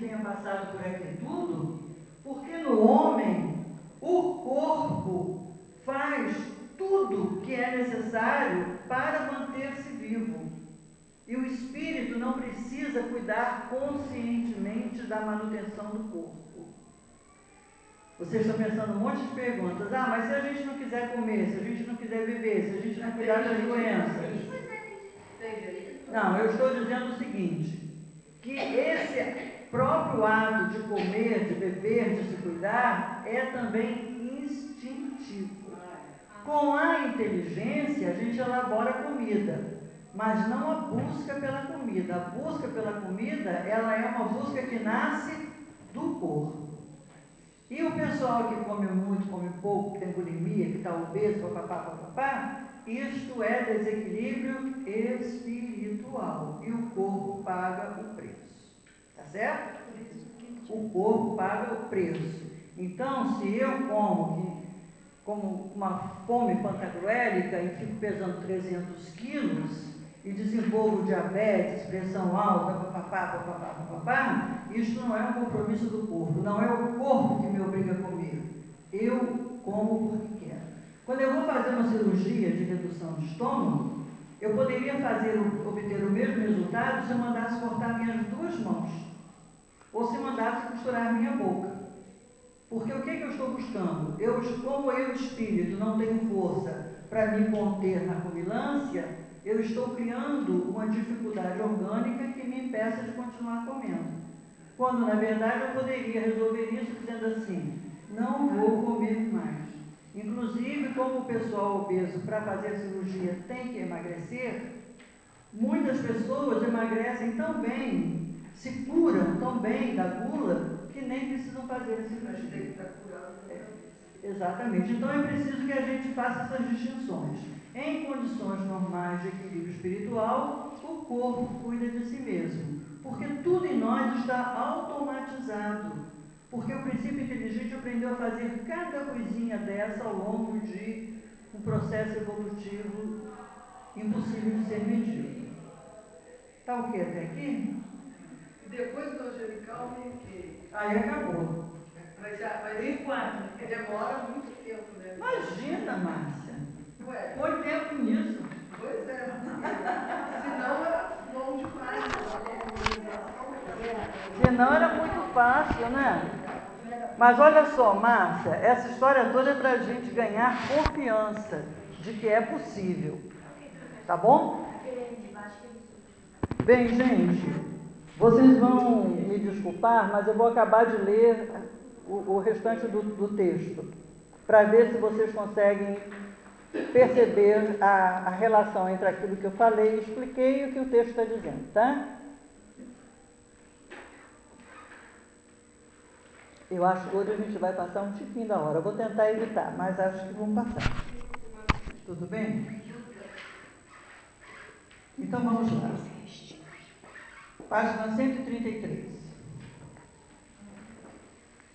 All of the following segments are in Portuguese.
tenha passado por aqui tudo, porque no homem o corpo faz tudo que é necessário para manter-se vivo. E o espírito não precisa cuidar conscientemente da manutenção do corpo. Vocês estão pensando um monte de perguntas. Ah, mas se a gente não quiser comer, se a gente não quiser beber, se a gente não cuidar das doenças? Não, eu estou dizendo o seguinte, que esse próprio ato de comer, de beber, de se cuidar, é também instintivo. Com a inteligência, a gente elabora comida, mas não a busca pela comida. A busca pela comida, ela é uma busca que nasce do corpo. E o pessoal que come muito, come pouco, que tem bulimia, que está obeso, papapá, isto é desequilíbrio espiritual. E o corpo paga o preço. Tá certo? O corpo paga o preço. Então, se eu como uma fome pantagruélica e fico pesando 300 quilos e desenvolvo diabetes, pressão alta, papapá, isso não é um compromisso do corpo, não é o corpo que me obriga a comer. Eu como porque quero. Quando eu vou fazer uma cirurgia de redução de estômago, eu poderia obter o mesmo resultado se eu mandasse cortar minhas 2 mãos, ou se mandasse costurar minha boca. Porque o que eu estou buscando? Como eu, espírito, não tenho força para me conter na cobilância, eu estou criando uma dificuldade orgânica que me impeça de continuar comendo. Quando, na verdade, eu poderia resolver isso dizendo assim, não vou comer mais. Inclusive, como o pessoal obeso, para fazer cirurgia, tem que emagrecer, muitas pessoas emagrecem tão bem, se curam tão bem da gula, que nem precisam fazer a cirurgia. Exatamente. Então é preciso que a gente faça essas distinções. Em condições normais de equilíbrio espiritual, o corpo cuida de si mesmo. Porque tudo em nós está automatizado. Porque o princípio inteligente aprendeu a fazer cada coisinha dessa ao longo de um processo evolutivo impossível de ser medido. Está o quê até aqui? Depois do angelical, vem o quê? Aí acabou. Mas Tem 4. demora muito tempo, né? Imagina, Márcia. Ué, Põe tempo nisso. pois é, porque senão era bom demais Senão era muito fácil, né? Mas olha só, Márcia, essa história toda é para a gente ganhar confiança de que é possível. Tá bom? Bem, gente, vocês vão me desculpar, mas eu vou acabar de ler o restante do texto, para ver se vocês conseguem perceber a relação entre aquilo que eu falei e expliquei e o que o texto está dizendo, tá? Eu acho que hoje a gente vai passar um tiquinho da hora. Eu vou tentar evitar, mas acho que vamos passar. Tudo bem? Então vamos lá. Página 133.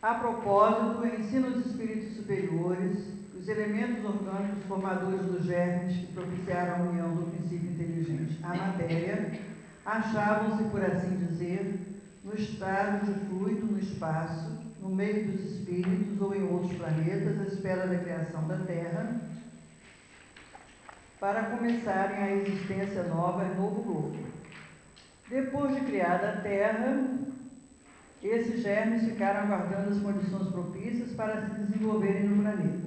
A propósito, ensina os espíritos superiores os elementos orgânicos formadores dos germes que propiciaram a união do princípio inteligente à matéria, achavam-se, por assim dizer, no estado de fluido no espaço, no meio dos espíritos ou em outros planetas, à espera da criação da Terra, para começarem a existência nova em novo globo. Depois de criada a Terra, esses germes ficaram aguardando as condições propícias para se desenvolverem no planeta.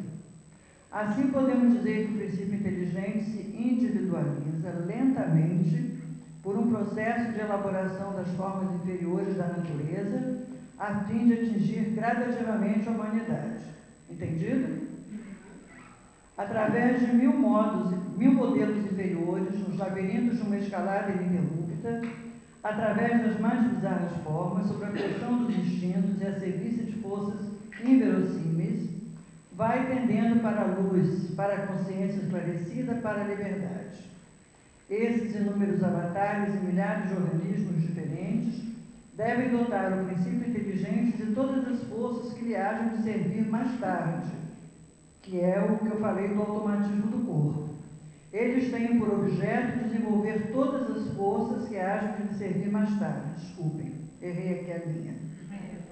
Assim, podemos dizer que o princípio inteligente se individualiza lentamente por um processo de elaboração das formas inferiores da natureza, a fim de atingir gradativamente a humanidade. Entendido? Através de mil modelos inferiores, nos labirintos de uma escalada ininterrupta, através das mais bizarras formas, sob a pressão dos instintos e a serviço de forças inverossímeis, vai tendendo para a luz, para a consciência esclarecida, para a liberdade. Esses inúmeros avatares e milhares de organismos diferentes devem dotar o princípio inteligente de todas as forças que lhe hajam de servir mais tarde, que é o que eu falei do automatismo do corpo. Eles têm por objeto desenvolver todas as forças que hajam de lhe servir mais tarde, desculpem. Errei aqui a linha.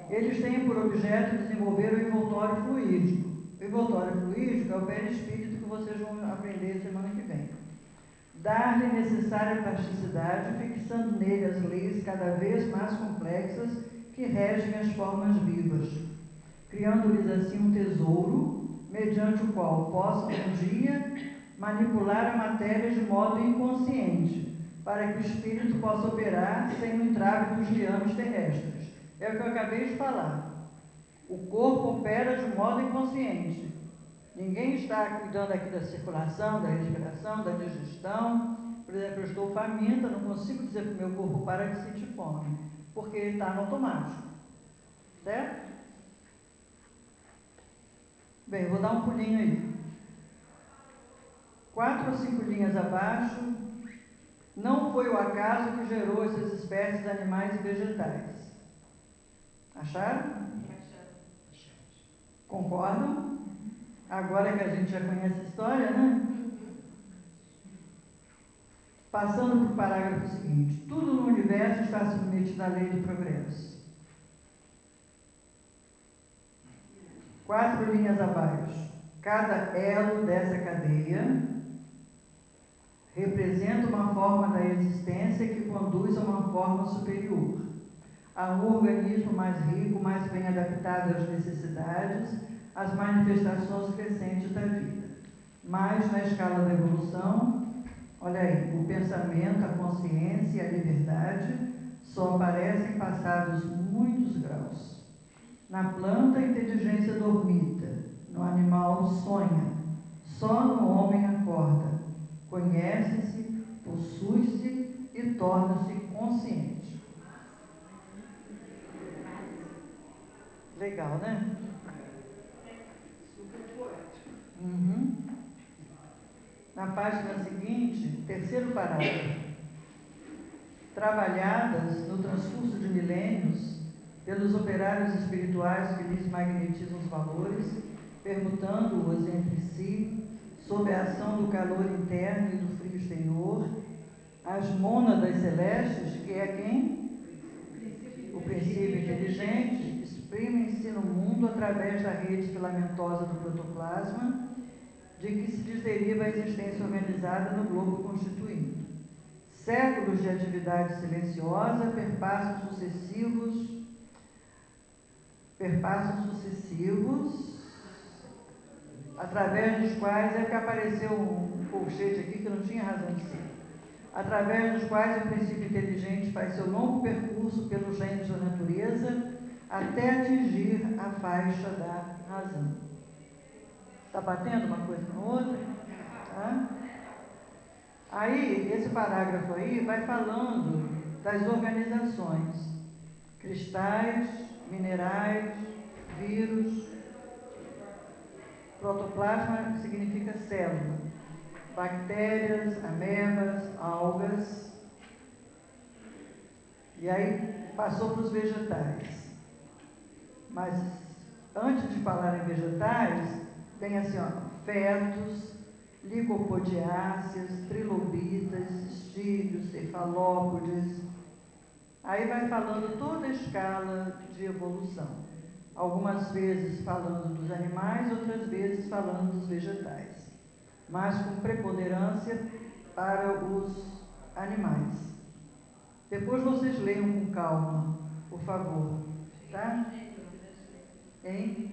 Eles têm por objeto desenvolver o envoltório fluídico. O envoltório fluídico é o perispírito que vocês vão aprender semana que vem. Dar-lhe necessária plasticidade, fixando nele as leis cada vez mais complexas que regem as formas vivas, criando-lhes assim um tesouro, mediante o qual possam um dia manipular a matéria de modo inconsciente, para que o espírito possa operar sem o entrave dos liames terrestres. É o que eu acabei de falar. O corpo opera de modo inconsciente. Ninguém está cuidando aqui da circulação, da respiração, da digestão. Por exemplo, eu estou faminta, não consigo dizer para o meu corpo para de sentir fome, porque ele está no automático. Certo? Bem, vou dar um pulinho aí. 4 ou 5 linhas abaixo, não foi o acaso que gerou essas espécies de animais e vegetais. Acharam? Concordam? Agora que a gente já conhece a história, né? Passando para o parágrafo seguinte. Tudo no universo está submetido à lei do progresso. 4 linhas abaixo. Cada elo dessa cadeia representa uma forma da existência que conduz a uma forma superior, a um organismo mais rico, mais bem adaptado às necessidades, às manifestações crescentes da vida. Mas, na escala da evolução, olha aí, o pensamento, a consciência e a liberdade só aparecem passados muitos graus. Na planta, a inteligência dormita, no animal sonha, só no homem acorda, conhece-se, possui-se e torna-se consciente. Legal, né? Super poético. Uhum. Na página seguinte, terceiro parágrafo. Trabalhadas no transcurso de milênios pelos operários espirituais que lhes magnetizam os valores, permutando-os entre si, sob a ação do calor interno e do frio exterior, as mônadas celestes, que é quem? O princípio inteligente, exprimem-se no mundo através da rede filamentosa do protoplasma, de que se lhes deriva a existência organizada no globo constituinte. Séculos de atividade silenciosa perpassam sucessivos, através dos quais é que apareceu um colchete aqui que não tinha razão de ser, através dos quais o princípio inteligente faz seu longo percurso pelos reinos da natureza até atingir a faixa da razão. Está batendo uma coisa com a outra? Tá? Aí, esse parágrafo aí vai falando das organizações, cristais, minerais, vírus. Protoplasma significa célula. Bactérias, amebas, algas. E aí passou para os vegetais. Mas antes de falar em vegetais, tem assim, ó, fetos, licopodiáceas, trilobitas, estígios, cefalópodes. Aí vai falando toda a escala de evolução. Algumas vezes falando dos animais, outras vezes falando dos vegetais. Mas com preponderância para os animais. Depois vocês leiam com calma, por favor. Tá? Hein?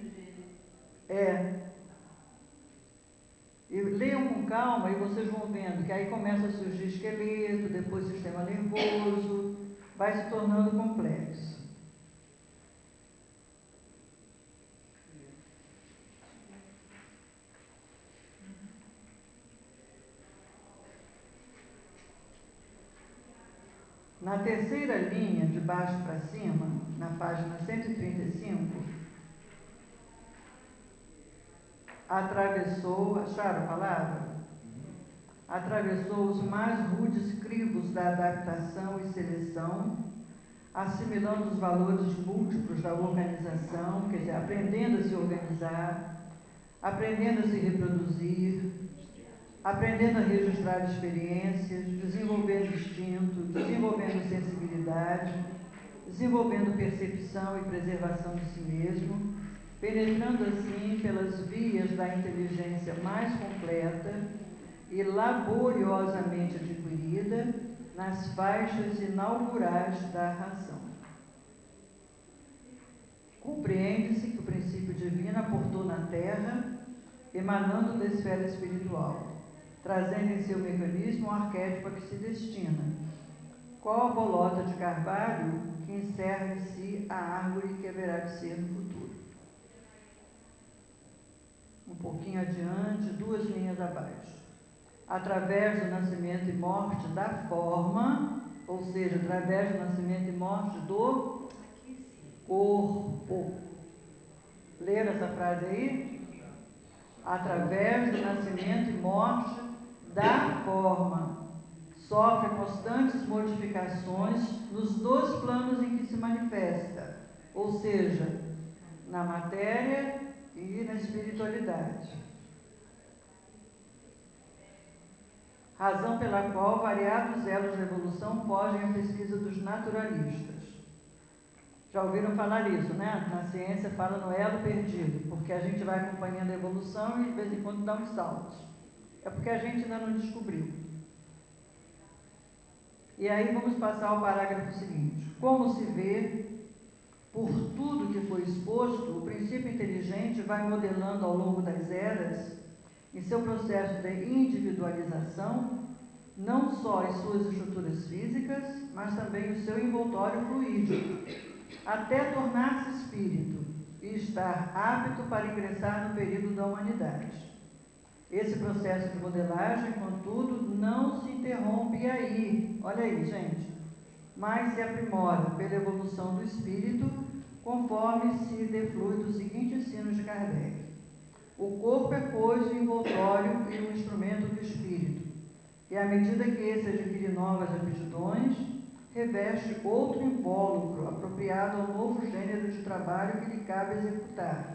E leiam com calma e vocês vão vendo que aí começa a surgir esqueleto, depois sistema nervoso, vai se tornando complexo. Na terceira linha, de baixo para cima, na página 135, acharam a palavra? Atravessou os mais rudes crivos da adaptação e seleção, assimilando os valores múltiplos da organização, quer dizer, aprendendo a se organizar, aprendendo a se reproduzir, aprendendo a registrar experiências, desenvolvendo instinto, desenvolvendo sensibilidade, desenvolvendo percepção e preservação de si mesmo, penetrando assim pelas vias da inteligência mais completa e laboriosamente adquirida nas faixas inaugurais da razão. Compreende-se que o princípio divino aportou na Terra, emanando da esfera espiritual, trazendo em seu mecanismo o arquétipo a que se destina, qual a bolota de carvalho que encerra em si a árvore que haverá de ser no futuro. Um pouquinho adiante, 2 linhas abaixo. Através do nascimento e morte da forma, ou seja, através do nascimento e morte do corpo. Leram essa frase aí? Através do nascimento e morte da forma, sofre constantes modificações nos 2 planos em que se manifesta, ou seja, na matéria e na espiritualidade. Razão pela qual variados elos da evolução fogem à pesquisa dos naturalistas. Já ouviram falar isso, né? Na ciência fala no elo perdido, porque a gente vai acompanhando a evolução e de vez em quando dá uns saltos. É porque a gente ainda não descobriu. E aí vamos passar ao parágrafo seguinte. Como se vê, por tudo que foi exposto, o princípio inteligente vai modelando ao longo das eras, em seu processo de individualização, não só as suas estruturas físicas, mas também o seu envoltório fluídico, até tornar-se espírito e estar apto para ingressar no período da humanidade. Esse processo de modelagem, contudo, não se interrompe aí, olha aí, gente, mas se aprimora pela evolução do espírito, conforme se deflui do seguinte ensino de Kardec. O corpo é, pois, o envoltório e o instrumento do espírito, e à medida que esse adquire novas aptidões, reveste outro invólucro apropriado ao novo gênero de trabalho que lhe cabe executar,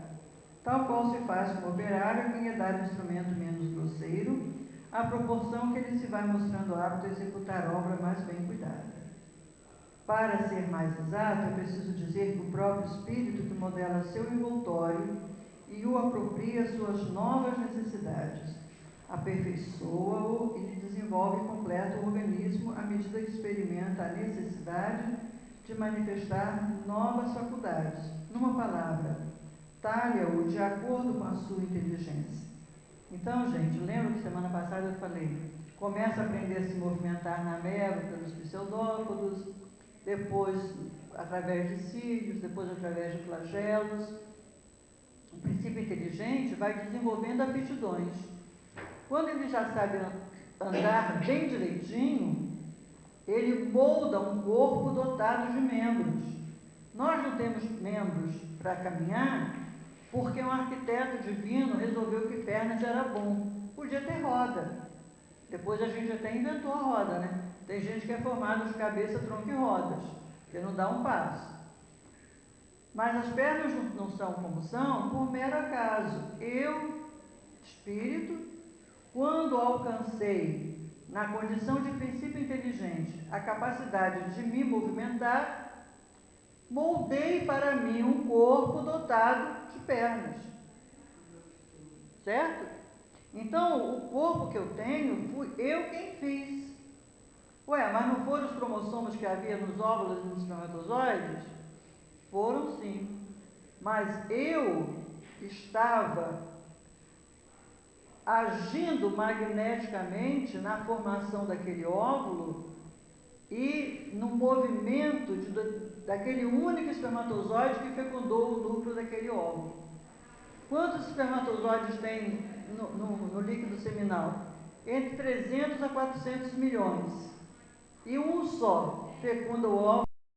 tal qual se faz com o operário que lhe dá o instrumento menos grosseiro, à proporção que ele se vai mostrando apto a executar a obra mais bem cuidada. Para ser mais exato, é preciso dizer que o próprio espírito que modela seu envoltório e o apropria às suas novas necessidades, aperfeiçoa-o e desenvolve e completa o organismo à medida que experimenta a necessidade de manifestar novas faculdades. Numa palavra, talha-o de acordo com a sua inteligência. Então, gente, lembra que semana passada eu falei, começa a aprender a se movimentar na ameba pelos pseudópodos, depois através de cílios, depois através de flagelos. O princípio inteligente vai desenvolvendo aptidões. Quando ele já sabe andar bem direitinho, ele molda um corpo dotado de membros. Nós não temos membros para caminhar porque um arquiteto divino resolveu que pernas era bom. Podia ter roda. Depois a gente até inventou a roda, né? Tem gente que é formada de cabeça, tronco e rodas, que não dá um passo. Mas as pernas não são como são por mero acaso. Eu, espírito, quando alcancei, na condição de princípio inteligente, a capacidade de me movimentar, moldei para mim um corpo dotado de pernas. Certo? Então, o corpo que eu tenho, fui eu quem fiz. Ué, mas não foram os cromossomos que havia nos óvulos e nos espermatozoides? Foram sim. Mas eu estava agindo magneticamente na formação daquele óvulo e no movimento daquele único espermatozoide que fecundou o núcleo daquele óvulo. Quantos espermatozoides tem no líquido seminal? Entre 300 a 400 milhões. E um só fecunda o óvulo